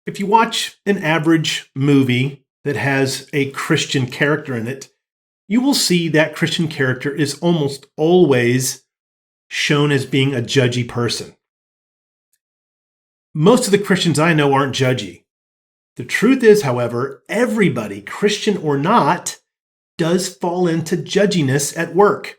If you watch an average movie that has a Christian character in it, you will see that Christian character is almost always shown as being a judgy person. Most of the Christians I know aren't judgy. The truth is, however, everybody, Christian or not, does fall into judginess at work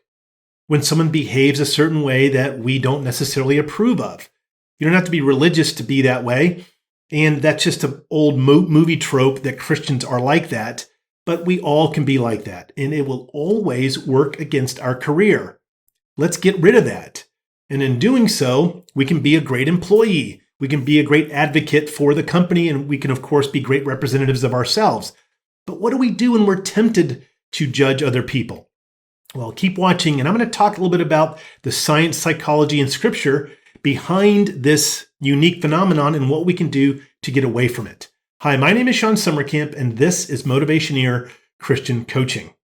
when someone behaves a certain way that we don't necessarily approve of. You don't have to be religious to be that way, and that's just an old movie trope that Christians are like that, but we all can be like that, and it will always work against our career. Let's get rid of that. And in doing so, we can be a great employee. We can be a great advocate for the company, and we can, of course, be great representatives of ourselves. But what do we do when we're tempted to judge other people? Well, keep watching, and I'm going to talk a little bit about the science, psychology, and scripture behind this unique phenomenon and what we can do to get away from it. Hi, my name is Shawn Sommerkamp, and this is Motivationeer Christian Coaching.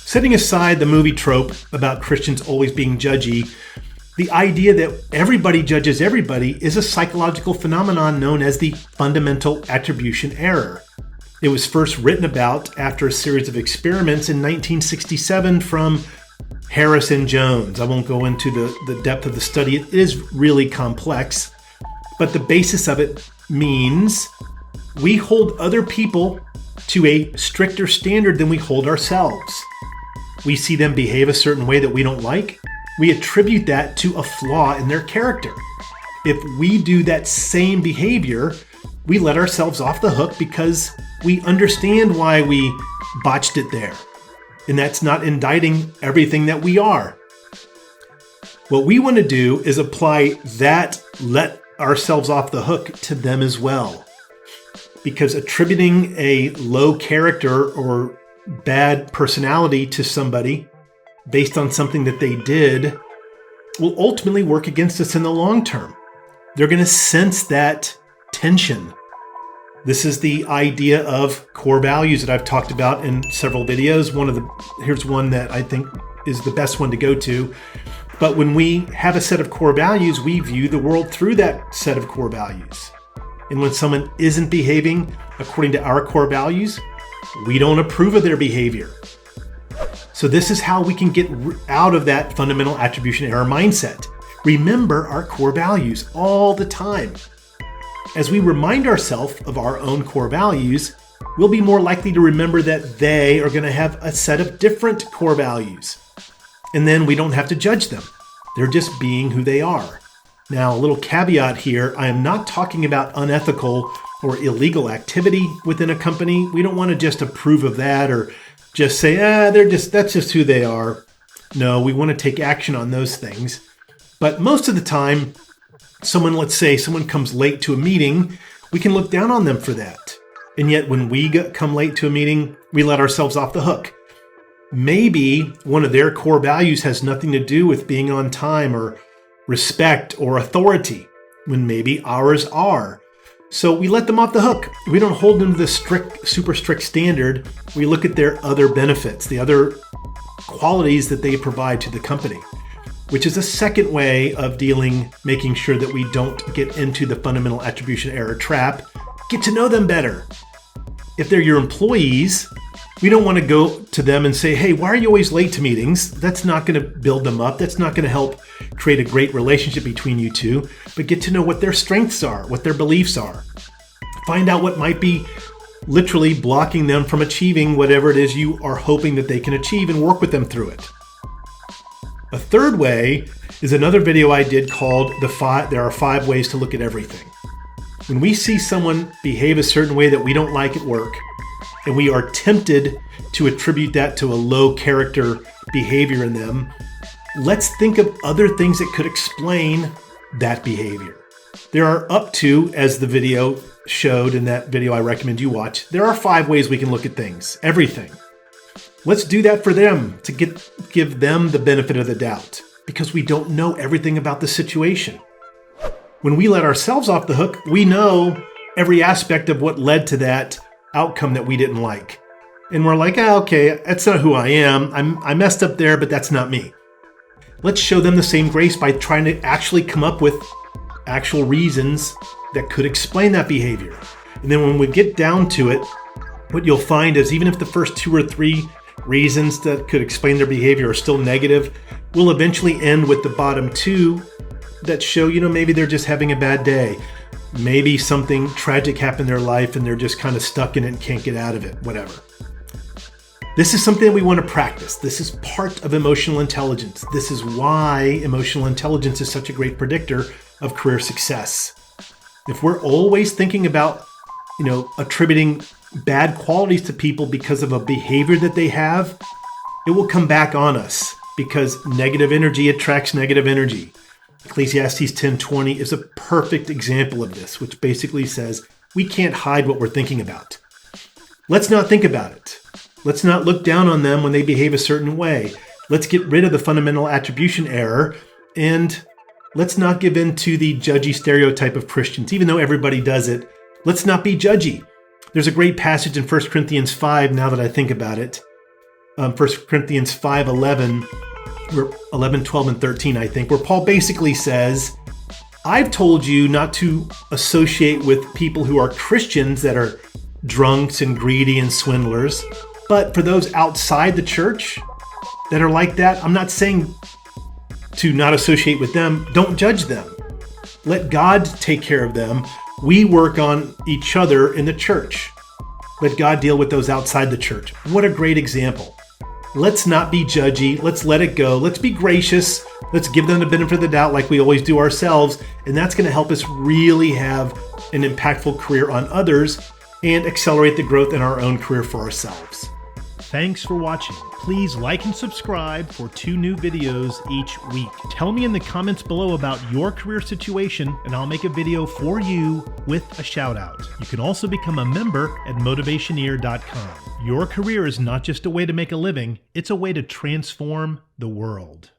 Setting aside the movie trope about Christians always being judgy, the idea that everybody judges everybody is a psychological phenomenon known as the fundamental attribution error. It was first written about after a series of experiments in 1967 from Harris and Jones. I won't go into the depth of the study. It is really complex, but the basis of it means we hold other people to a stricter standard than we hold ourselves. We see them behave a certain way that we don't like. We attribute that to a flaw in their character. If we do that same behavior, we let ourselves off the hook because we understand why we botched it there. And that's not indicting everything that we are. What we want to do is apply that let ourselves off the hook to them as well. Because attributing a low character or bad personality to somebody based on something that they did will ultimately work against us in the long term. They're going to sense that tension. This is the idea of core values that I've talked about in several videos. Here's one that I think is the best one to go to. But when we have a set of core values, we view the world through that set of core values. And when someone isn't behaving according to our core values, we don't approve of their behavior. So this is how we can get out of that fundamental attribution error mindset. Remember our core values all the time. As we remind ourselves of our own core values, we'll be more likely to remember that they are going to have a set of different core values. And then we don't have to judge them. They're just being who they are. Now, a little caveat here, I am not talking about unethical or illegal activity within a company. We don't want to just approve of that or just say, that's just who they are. No, we want to take action on those things. But most of the time, let's say someone comes late to a meeting, we can look down on them for that. And yet when we come late to a meeting, we let ourselves off the hook. Maybe one of their core values has nothing to do with being on time or respect or authority, when maybe ours are. So we let them off the hook. We don't hold them to the super strict standard. We look at their other benefits, the other qualities that they provide to the company, which is a second way of making sure that we don't get into the fundamental attribution error trap. Get to know them better. If they're your employees, we don't want to go to them and say, hey, why are you always late to meetings? That's not going to build them up. That's not going to help create a great relationship between you two. But get to know what their strengths are, what their beliefs are. Find out what might be literally blocking them from achieving whatever it is you are hoping that they can achieve and work with them through it. A third way is another video I did called There Are 5 Ways to Look at Everything. When we see someone behave a certain way that we don't like at work, and we are tempted to attribute that to a low character behavior in them, let's think of other things that could explain that behavior. There are up to, as the video showed in that video I recommend you watch, there are 5 ways we can look at things, everything. Let's do that for them to give them the benefit of the doubt because we don't know everything about the situation. When we let ourselves off the hook, we know every aspect of what led to that outcome that we didn't like. And we're like, okay, that's not who I am. I messed up there, but that's not me. Let's show them the same grace by trying to actually come up with actual reasons that could explain that behavior. And then when we get down to it, what you'll find is even if the first 2 or 3 reasons that could explain their behavior are still negative, we'll eventually end with the bottom 2 that show, maybe they're just having a bad day. Maybe something tragic happened in their life and they're just kind of stuck in it and can't get out of it, whatever. This is something that we want to practice. This is part of emotional intelligence. This is why emotional intelligence is such a great predictor of career success. If we're always thinking about, attributing bad qualities to people because of a behavior that they have, it will come back on us because negative energy attracts negative energy. Ecclesiastes 10:20 is a perfect example of this, which basically says we can't hide what we're thinking about. Let's not think about it. Let's not look down on them when they behave a certain way. Let's get rid of the fundamental attribution error, and let's not give in to the judgy stereotype of Christians. Even though everybody does it, let's not be judgy. There's a great passage in 1 Corinthians 5, now that I think about it. 1 Corinthians 5:11, 11, 12, and 13, I think, where Paul basically says, I've told you not to associate with people who are Christians that are drunks and greedy and swindlers. But for those outside the church that are like that, I'm not saying to not associate with them. Don't judge them. Let God take care of them. We work on each other in the church. Let God deal with those outside the church. What a great example. Let's not be judgy. Let's let it go. Let's be gracious. Let's give them the benefit of the doubt like we always do ourselves. And that's going to help us really have an impactful career on others and accelerate the growth in our own career for ourselves. Thanks for watching. Please like and subscribe for 2 new videos each week. Tell me in the comments below about your career situation and I'll make a video for you with a shout out. You can also become a member at Motivationeer.com. Your career is not just a way to make a living, it's a way to transform the world.